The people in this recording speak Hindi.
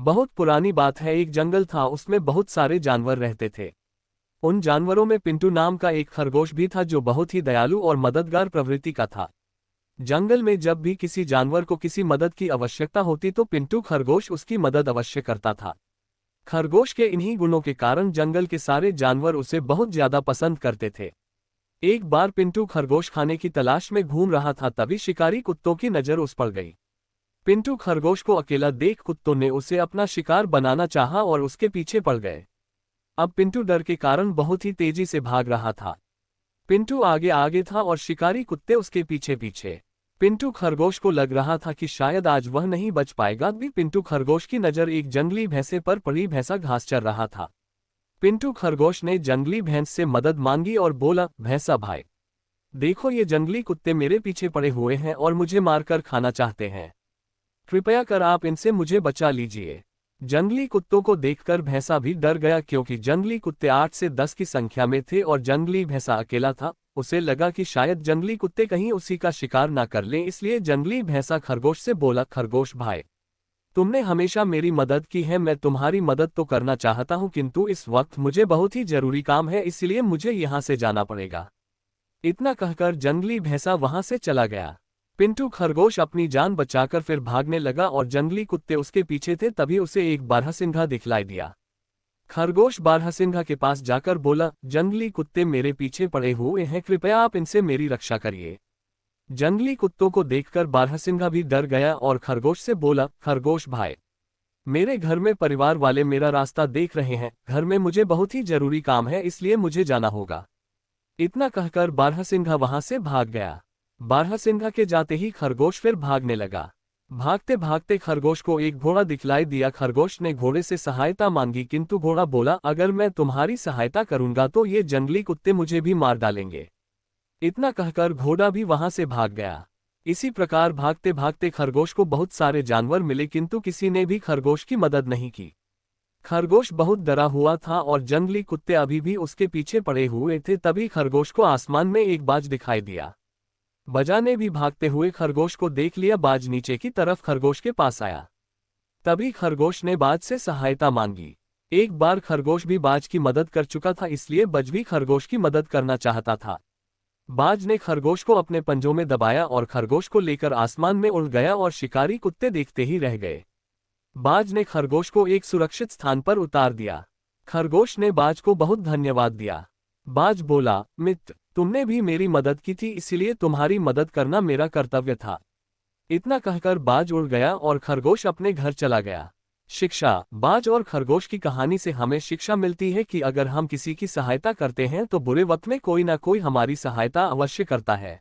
बहुत पुरानी बात है, एक जंगल था, उसमें बहुत सारे जानवर रहते थे। उन जानवरों में पिंटू नाम का एक खरगोश भी था जो बहुत ही दयालु और मददगार प्रवृत्ति का था। जंगल में जब भी किसी जानवर को किसी मदद की आवश्यकता होती तो पिंटू खरगोश उसकी मदद अवश्य करता था। खरगोश के इन्हीं गुणों के कारण जंगल के सारे जानवर उसे बहुत ज्यादा पसंद करते थे। एक बार पिंटू खरगोश खाने की तलाश में घूम रहा था, तभी शिकारी कुत्तों की नजर उस पर गई। पिंटू खरगोश को अकेला देख कुत्तों ने उसे अपना शिकार बनाना चाहा और उसके पीछे पड़ गए। अब पिंटू डर के कारण बहुत ही तेजी से भाग रहा था। पिंटू आगे आगे था और शिकारी कुत्ते उसके पीछे पीछे। पिंटू खरगोश को लग रहा था कि शायद आज वह नहीं बच पाएगा। भी पिंटू खरगोश की नज़र एक जंगली भैंसे पर पड़ी। भैंसा घास चर रहा था। पिंटू खरगोश ने जंगली भैंस से मदद मांगी और बोला, भैंसा भाई, देखो ये जंगली कुत्ते मेरे पीछे पड़े हुए हैं और मुझे मारकर खाना चाहते हैं। कृपया कर आप इनसे मुझे बचा लीजिए। जंगली कुत्तों को देखकर भैंसा भी डर गया, क्योंकि जंगली कुत्ते 8 से 10 की संख्या में थे और जंगली भैंसा अकेला था। उसे लगा कि शायद जंगली कुत्ते कहीं उसी का शिकार ना कर लें, इसलिए जंगली भैंसा खरगोश से बोला, खरगोश भाई, तुमने हमेशा मेरी मदद की है, मैं तुम्हारी मदद तो करना चाहता हूं, किंतु इस वक्त मुझे बहुत ही जरूरी काम है, इसलिए मुझे यहां से जाना पड़ेगा। इतना कहकर जंगली भैंसा वहां से चला गया। पिंटू खरगोश अपनी जान बचाकर फिर भागने लगा और जंगली कुत्ते उसके पीछे थे। तभी उसे एक बारहसिंघा दिखलाई दिया। खरगोश बारहसिंघा के पास जाकर बोला, जंगली कुत्ते मेरे पीछे पड़े हुए हैं, कृपया आप इनसे मेरी रक्षा करिए। जंगली कुत्तों को देखकर बारहसिंघा भी डर गया और खरगोश से बोला, खरगोश भाई, मेरे घर में परिवार वाले मेरा रास्ता देख रहे हैं, घर में मुझे बहुत ही जरूरी काम है, इसलिए मुझे जाना होगा। इतना कहकर बारहसिंघा वहां से भाग गया। बारहसिंघा के जाते ही खरगोश फिर भागने लगा। भागते भागते खरगोश को एक घोड़ा दिखलाई दिया। खरगोश ने घोड़े से सहायता मांगी, किंतु घोड़ा बोला, अगर मैं तुम्हारी सहायता करूंगा तो ये जंगली कुत्ते मुझे भी मार डालेंगे। इतना कहकर घोड़ा भी वहां से भाग गया। इसी प्रकार भागते भागते खरगोश को बहुत सारे जानवर मिले, किंतु किसी ने भी खरगोश की मदद नहीं की। खरगोश बहुत डरा हुआ था और जंगली कुत्ते अभी भी उसके पीछे पड़े हुए थे। तभी खरगोश को आसमान में एक बाज दिखाई दिया। बाज ने भी भागते हुए खरगोश को देख लिया। बाज नीचे की तरफ खरगोश के पास आया। तभी खरगोश ने बाज से सहायता मांगी। एक बार खरगोश भी बाज की मदद कर चुका था, इसलिए बाज भी खरगोश की मदद करना चाहता था। बाज ने खरगोश को अपने पंजों में दबाया और खरगोश को लेकर आसमान में उड़ गया और शिकारी कुत्ते देखते ही रह गए। बाज ने खरगोश को एक सुरक्षित स्थान पर उतार दिया। खरगोश ने बाज को बहुत धन्यवाद दिया। बाज बोला, मित्र, तुमने भी मेरी मदद की थी, इसलिए तुम्हारी मदद करना मेरा कर्तव्य था। इतना कहकर बाज उड़ गया और खरगोश अपने घर चला गया। शिक्षा। बाज और खरगोश की कहानी से हमें शिक्षा मिलती है कि अगर हम किसी की सहायता करते हैं तो बुरे वक्त में कोई ना कोई हमारी सहायता अवश्य करता है।